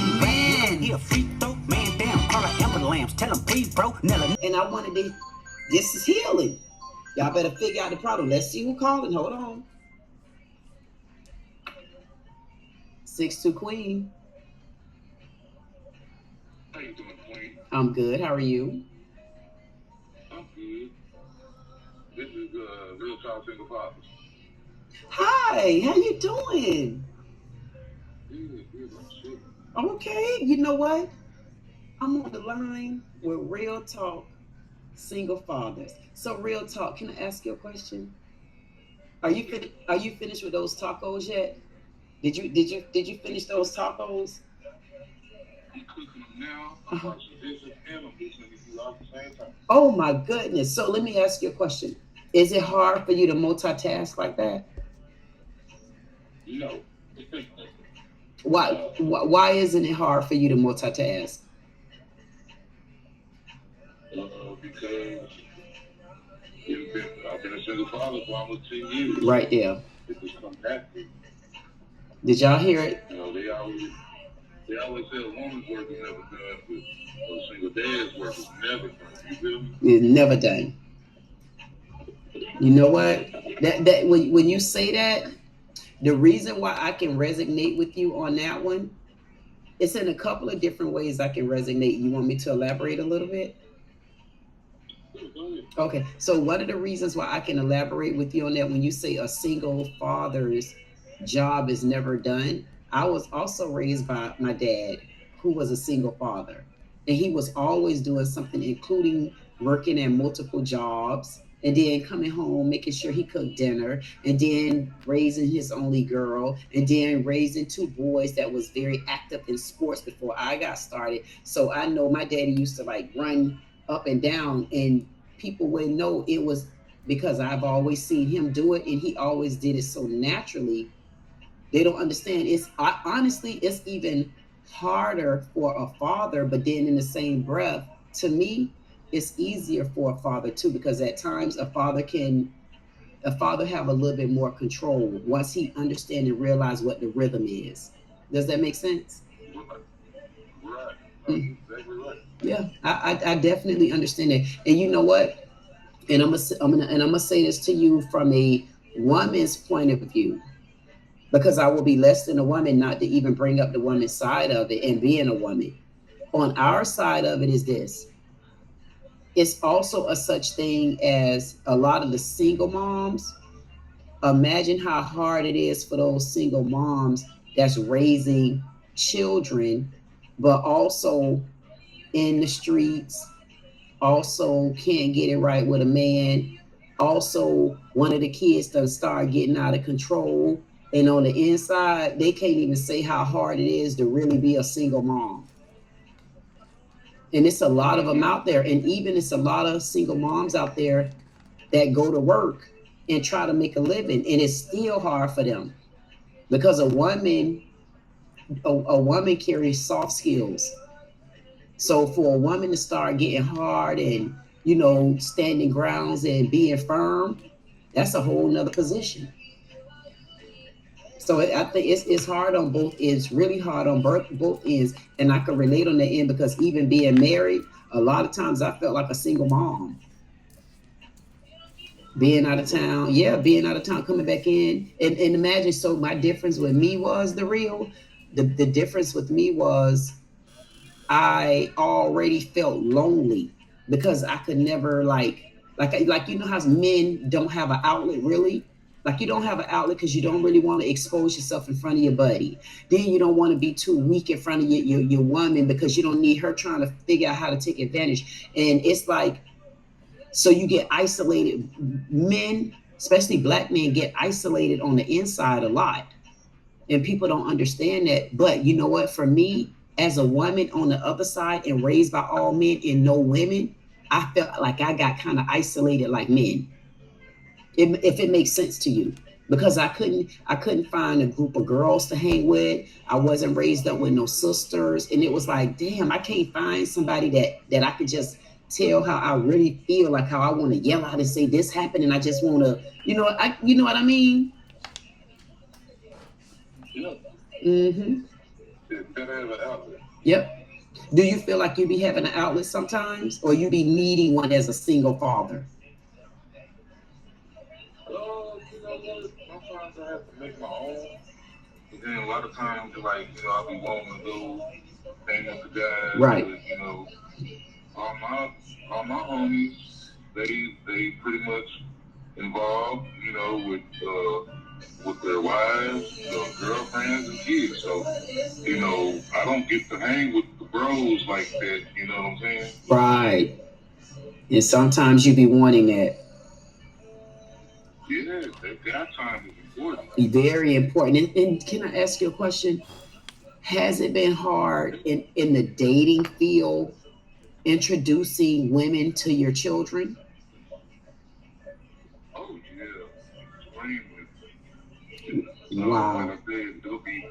Man, he a free throw, man down, call a ambulance, tell him please, bro, Nella. And I wanted to, this is healing. Y'all better figure out the problem. Let's see who calling. Hold on. 6-2 Queen. How you doing, Queen? I'm good. How are you? I'm good. This is Real Talk Single Fathers. Hi, how you doing? Good, I'm shit. Okay, you know what? I'm on the line with Real Talk Single Fathers. So Real Talk, can I ask you a question? Are you finished with those tacos yet? Did you finish those tacos? I'm cooking them now. I'm washing dishes and I'm listening to you all at the same time. Oh my goodness. So let me ask you a question. Is it hard for you to multitask like that? No. Why isn't it hard for you to multitask? Because I've been a single father for almost 10 years. Right there. It just comes natural. Did y'all hear it? You know, they always say a woman's work is never done, but a single dad's work is never done. You feel me? It's never done. You know what? That when you say that, the reason why I can resonate with you on that one, it's in a couple of different ways I can resonate. You want me to elaborate a little bit? Okay, so one of the reasons why I can elaborate with you on that, when you say a single father's job is never done, I was also raised by my dad, who was a single father. And he was always doing something, including working at multiple jobs, and then coming home, making sure he cooked dinner, and then raising his only girl, and then raising two boys that was very active in sports before I got started. So I know my daddy used to like run up and down, and people wouldn't know it was because I've always seen him do it, and he always did it so naturally. They don't understand. Honestly, it's even harder for a father, but then in the same breath, to me, it's easier for a father too, because at times a father have a little bit more control once he understand and realize what the rhythm is. Does that make sense? Right. Exactly right. Yeah, I definitely understand it. And you know what? And I'm gonna say this to you from a woman's point of view, because I will be less than a woman not to even bring up the woman's side of it and being a woman. On our side of it is this. It's also a such thing as a lot of the single moms. Imagine how hard it is for those single moms that's raising children, but also in the streets, also can't get it right with a man. Also, one of the kids done start getting out of control. And on the inside, they can't even say how hard it is to really be a single mom. And it's a lot of them out there. And even it's a lot of single moms out there that go to work and try to make a living. And it's still hard for them because a woman carries soft skills. So for a woman to start getting hard and, standing grounds and being firm, that's a whole nother position. So I think it's hard on both ends, really hard on both ends. And I can relate on the end because even being married, a lot of times I felt like a single mom. Being out of town, coming back in. And imagine, so my difference with me was the difference with me was I already felt lonely because I could never like how men don't have an outlet really. Like you don't have an outlet because you don't really want to expose yourself in front of your buddy. Then you don't want to be too weak in front of your woman because you don't need her trying to figure out how to take advantage. And it's like, so you get isolated. Men, especially black men, get isolated on the inside a lot. And people don't understand that. But you know what? For me, as a woman on the other side and raised by all men and no women, I felt like I got kind of isolated like men. If it makes sense to you, because I couldn't find a group of girls to hang with. I wasn't raised up with no sisters, and it was like, damn, I can't find somebody that I could just tell how I really feel, like how I want to yell out and say this happened, and I just want to, you know what I mean? Yeah. Mm-hmm. gotta have an outlet. Yep. Do you feel like you be having an outlet sometimes, or you be needing one as a single father? You know what? Sometimes I have to make my own. But then a lot of times, like, I'll be wanting to go hang with the guys. Right. But, all my homies, they pretty much involved, with their wives, girlfriends and kids. So, I don't get to hang with the bros like that, you know what I'm saying? Right. And sometimes you be wanting that. Yeah, that time is important. Very important. And can I ask you a question? Has it been hard in the dating field introducing women to your children? Oh, yeah, extremely. Wow. Like I said, it'll be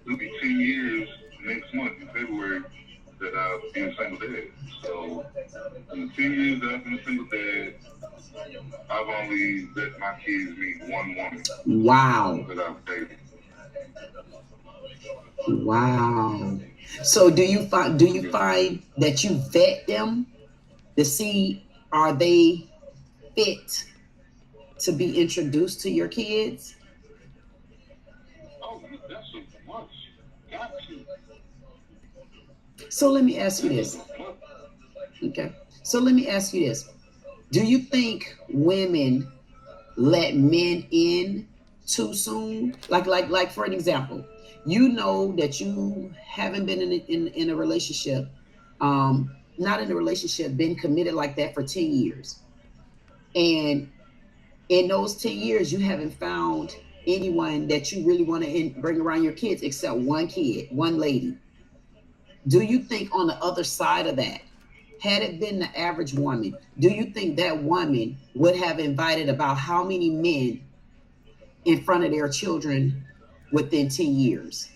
10 years next month in February that I've been a single dad. So in the 10 years that I've been a single dad, I've only let my kids meet one woman. Wow. That I've dated. Wow. So do you find that you vet them to see are they fit to be introduced to your kids? Oh, that's a must. Got to. So let me ask you this. Okay. So let me ask you this. Do you think women let men in too soon? Like for an example, you know that you haven't been in a relationship, not in a relationship, been committed like that for 10 years. And in those 10 years, you haven't found anyone that you really want to bring around your kids except one kid, one lady. Do you think on the other side of that, had it been the average woman, do you think that woman would have invited about how many men in front of their children within 10 years?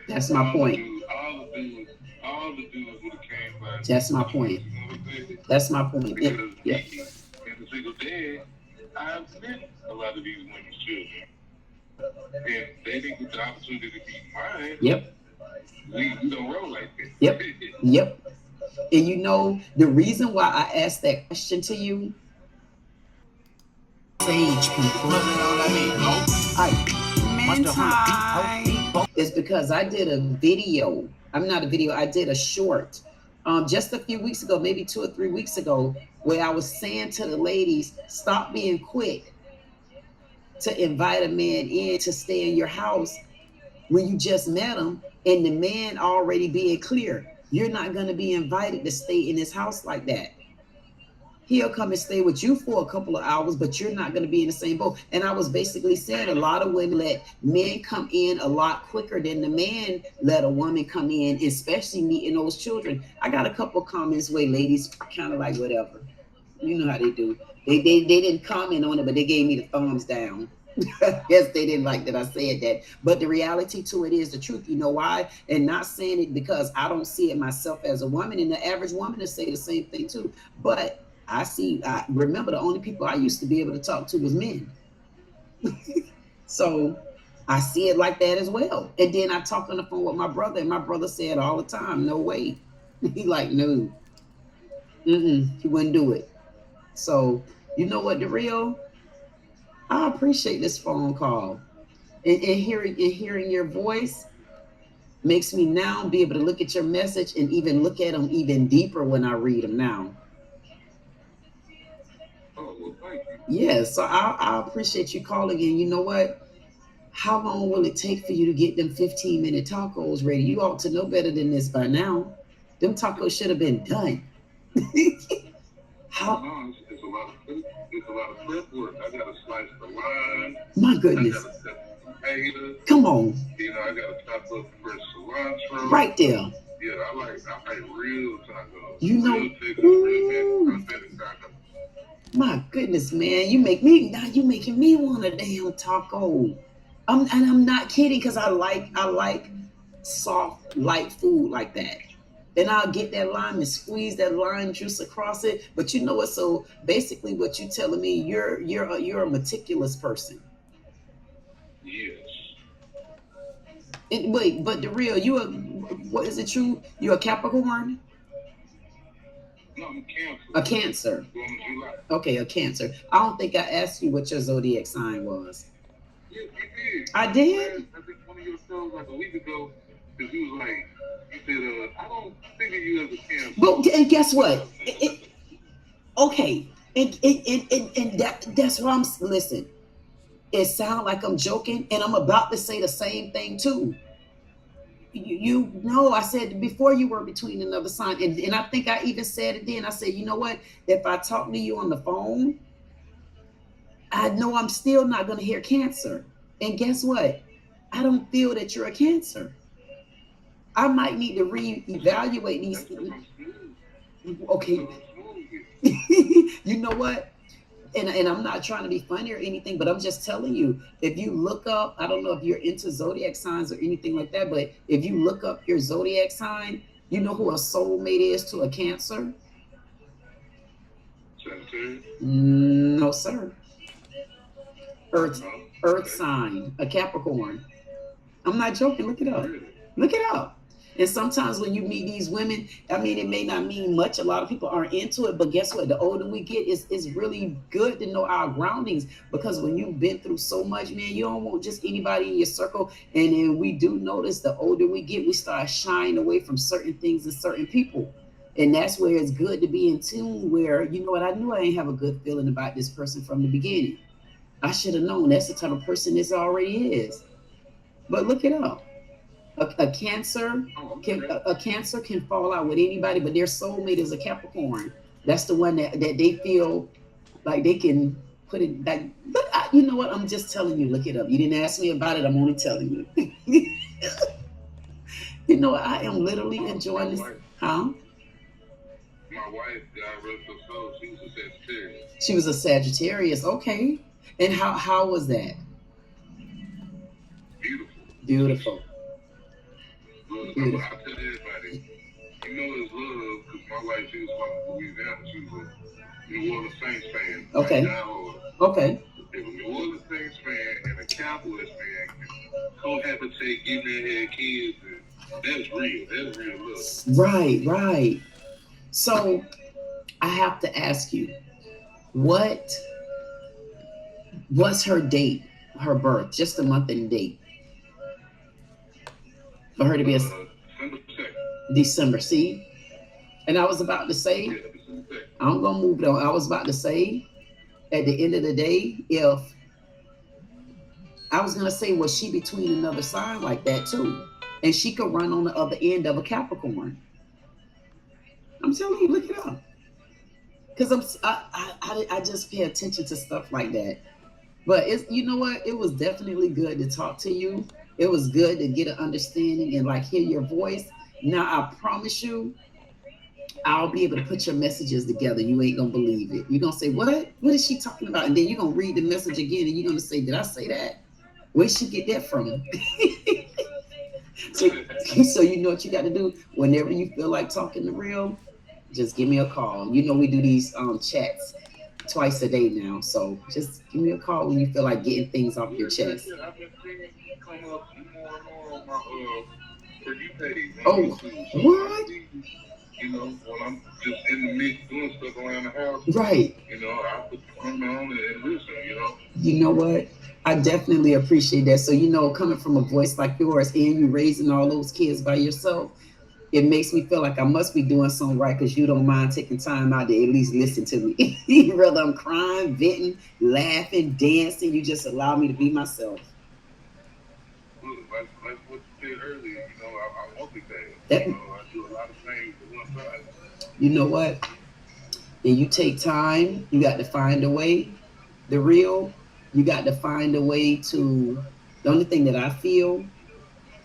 That's my point. All the dudes would have came by. That's my point. That's my point. Because Yep. as a single dad, I've met a lot of these women's children. And they didn't get the opportunity to be mine. Yep. We don't roll like that. Yep. Yep. And you know, the reason why I asked that question to you, sage people, is because I did a video. I'm not a video, I did a short just a few weeks ago, maybe 2 or 3 weeks ago, where I was saying to the ladies, stop being quick to invite a man in to stay in your house when you just met him and the man already being clear. You're not going to be invited to stay in his house like that. He'll come and stay with you for a couple of hours, but you're not going to be in the same boat. And I was basically saying a lot of women let men come in a lot quicker than the man let a woman come in, especially meeting those children. I got a couple of comments where ladies kind of like, whatever. You know how they do. They didn't comment on it, but they gave me the thumbs down. Yes, they didn't like that I said that. But the reality to it is the truth. You know why? And not saying it because I don't see it myself as a woman, and the average woman will say the same thing too. But I remember the only people I used to be able to talk to was men. So I see it like that as well. And then I talk on the phone with my brother, and my brother said all the time, no way. He like, no, he wouldn't do it. So you know what, the real, I appreciate this phone call. And hearing your voice makes me now be able to look at your message and even look at them even deeper when I read them now. Oh, well, thank you. Yeah, so I appreciate you calling in. You know what? How long will it take for you to get them 15-minute tacos ready? You ought to know better than this by now. Them tacos should have been done. How? No, it's a lot of prep work. I gotta slice the line. My goodness. I gotta cut the potato. Come on. I gotta chop up fresh cilantro. Right there. Yeah, I like real tacos. You know, real Texas, real authentic tacos. My goodness, man, you making me want a damn taco. I'm not kidding, because I like soft, light food like that. And I'll get that lime and squeeze that lime juice across it. But you know what? So basically, what you're telling me, you're a meticulous person. Yes. Wait, but the real, what is it true? You a Capricorn? No, I'm Cancer. A Cancer. Born in July. Okay, a Cancer. I don't think I asked you what your zodiac sign was. Yes, you did. I did? I think one of your shows like a week ago, because you was like, you said, I don't think of you as a Cancer. Well, and guess what? Okay, and that's why listen. It sounds like I'm joking, and I'm about to say the same thing too. You know, I said before you were between another sign, and I think I even said it then. I said, you know what? If I talk to you on the phone, I know I'm still not going to hear Cancer. And guess what? I don't feel that you're a Cancer. I might need to reevaluate these. Okay. You know what? And I'm not trying to be funny or anything, but I'm just telling you, if you look up, I don't know if you're into zodiac signs or anything like that, but if you look up your zodiac sign, you know who a soulmate is to a Cancer? Sagittarius? No, sir. Earth, No? Earth Okay. sign, a Capricorn. I'm not joking. Look it up. Really? Look it up. And sometimes when you meet these women, I mean, it may not mean much. A lot of people aren't into it, but guess what? The older we get, it's really good to know our groundings, because when you've been through so much, man, you don't want just anybody in your circle. And then we do notice the older we get, we start shying away from certain things and certain people. And that's where it's good to be in tune, where, you know what, I knew I didn't have a good feeling about this person from the beginning. I should have known that's the type of person this already is. But look it up. A Cancer Oh, can okay. a Cancer can fall out with anybody, but their soulmate is a Capricorn. That's the one that they feel like they can put it like. But you know what? I'm just telling you. Look it up. You didn't ask me about it. I'm only telling you. You know, I am literally My enjoying this. wife, Huh? my wife, God rest her soul, she was a Sagittarius. She was a Sagittarius. Okay. And how was that? Beautiful. Beautiful. Look, Beautiful. I tell everybody, you know it's love, because my wife, she was from Louisiana. She was a New Orleans Saints fan. Okay. Like, hard. Okay. If a New Orleans Saints fan and a Cowboys fan can cohabitate, give their head kids, and that's real. That's real love. Right. Right. So I have to ask you, what what's her date, her birth, just the month and date for her to be a December 2nd. December. See, and I was about to say, Yeah, December 2nd. I'm gonna move it on. I was about to say, at the end of the day, if I was gonna say, was she between another sign like that too, and she could run on the other end of a Capricorn. I'm telling you, look it up, because I just pay attention to stuff like that. But it's, you know what? It was definitely good to talk to you. It was good to get an understanding and like hear your voice. Now I promise you, I'll be able to put your messages together. You ain't gonna believe it. You're gonna say, "What? What is she talking about?" And then you're gonna read the message again, and you're gonna say, "Did I say that? Where'd she get that from?" so, so you know what you got to do. Whenever you feel like talking the real, just give me a call. You know we do these chats twice a day now, so just give me a call when you feel like getting things off your chest. Yeah, I've been seeing you come up more and more on my For You page on Oh, YouTube. So what? you know, when I'm just in the mix doing stuff around the house, Right. you know, I put the phone on and listen, you know. You know what? I definitely appreciate that. So, you know, coming from a voice like yours and you raising all those kids by yourself, it makes me feel like I must be doing something right, because you don't mind taking time out to at least listen to me. Whether I'm crying, venting, laughing, dancing, you just allow me to be myself. Look, like what you said earlier, you know, I multitask. That, You know, I do a lot of things at one time. you know what? And you take time, you got to find a way. The real, you got to find a way to, the only thing that I feel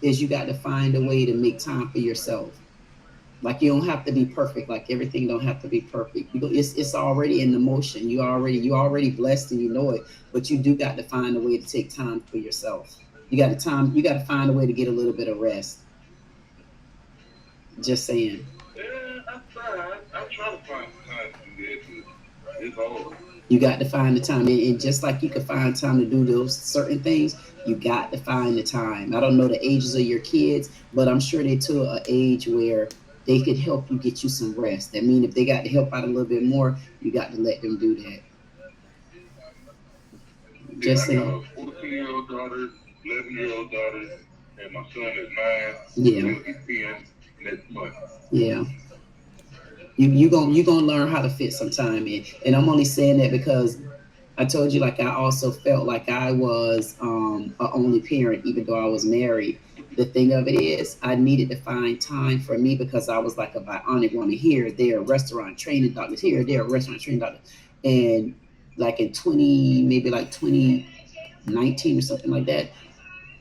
is you got to find a way to make time for yourself. Like you don't have to be perfect. Like everything don't have to be perfect. It's already in the motion. You already blessed and you know it. But you do got to find a way to take time for yourself. You got to time. You got to find a way to get a little bit of rest. Just saying. Yeah, I try. I try to find time to do that, but it's hard. You got to find the time, and just like you can find time to do those certain things, you got to find the time. I don't know the ages of your kids, but I'm sure they to an age where they could help you get you some rest. I mean, if they got to help out a little bit more, you got to let them do that. Yeah, Just I got saying. a 14-year-old daughter, 11-year-old daughter, and my son is 9. Yeah. He'll be 10 next month. Yeah. You gonna learn how to fit some time in, and I'm only saying that because I told you, like, I also felt like I was a only parent, even though I was married. The thing of it is, I needed to find time for me because I was like a bionic woman here, there, restaurant training doctors here, there, restaurant training doctors, and like in 20, maybe like 2019 or something like that,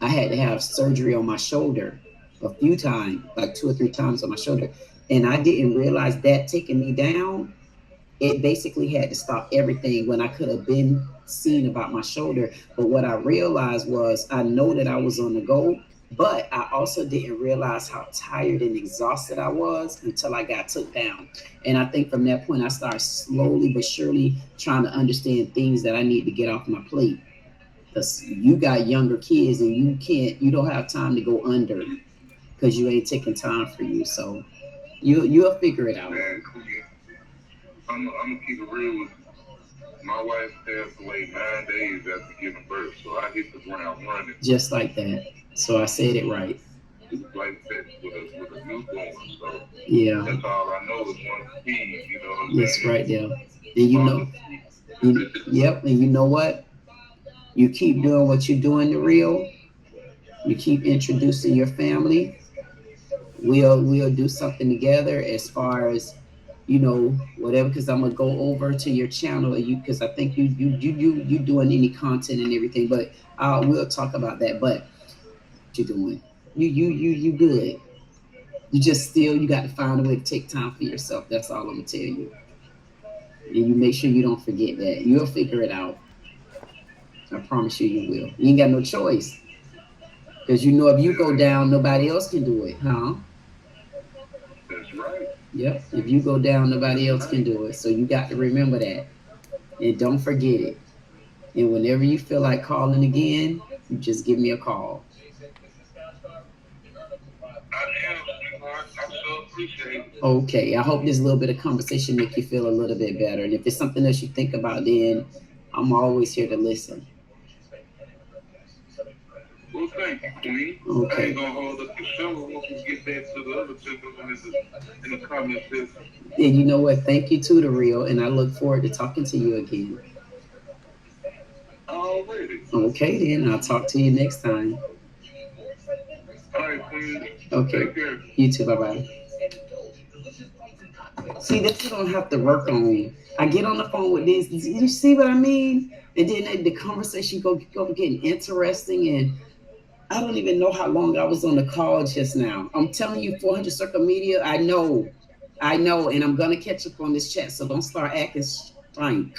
I had to have surgery on my shoulder a few times, like 2 or 3 times on my shoulder, and I didn't realize that taking me down, it basically had to stop everything when I could have been seen about my shoulder. But what I realized was I know that I was on the go, but I also didn't realize how tired and exhausted I was until I got took down. And I think from that point, I started slowly but surely trying to understand things that I need to get off my plate. Because you got younger kids and you don't have time to go under because you ain't taking time for you. So you'll figure it out. Man, I'm gonna keep it real with you. My wife passed away 9 days after giving birth, so I hit the ground running. Just like that. So I said it right. Just like that with a newborn. So Yeah. that's all I know is one key, you know what I'm Yes, saying? right there. And you know, yep, and you know what? You keep doing what you're doing the real. You keep introducing your family. We'll do something together as far as whatever, because I'm gonna go over to your channel and you because I think you doing any content and everything, but we'll talk about that. But you're doing you good. You just still you got to find a way to take time for yourself. That's all I'm gonna tell you. And you make sure you don't forget that. You'll figure it out. I promise you, you will. You ain't got no choice. Because if you go down, nobody else can do it, huh? That's right. Yep. If you go down, nobody else can do it. So you got to remember that. And don't forget it. And whenever you feel like calling again, you just give me a call. I so appreciate it. Okay. I hope this little bit of conversation make you feel a little bit better. And if it's something else you think about, then I'm always here to listen. Well, thank you, Queen. Okay. I ain't gonna hold up the show. Once we get back to the other gentlemen in the comment section. And you know what? Thank you to the real, and I look forward to talking to you again. Already. Okay, then I'll talk to you next time. All right, Queen. Okay. Take care. You too. Bye bye. See, that you don't have to work on. I get on the phone with this. You see what I mean? And then the conversation go getting interesting, and I don't even know how long I was on the call just now. I'm telling you, 400 Circle Media. I know, and I'm gonna catch up on this chat. So don't start acting strange.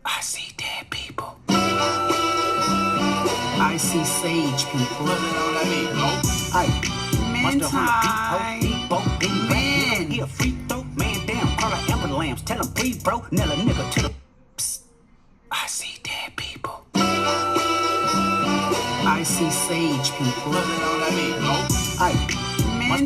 I see dead people. I see sage people. Man, he a free throw, man down, call her amber lamps, tell him breathe, bro, nail a nigga to the I see dead people. I see sage people. Man,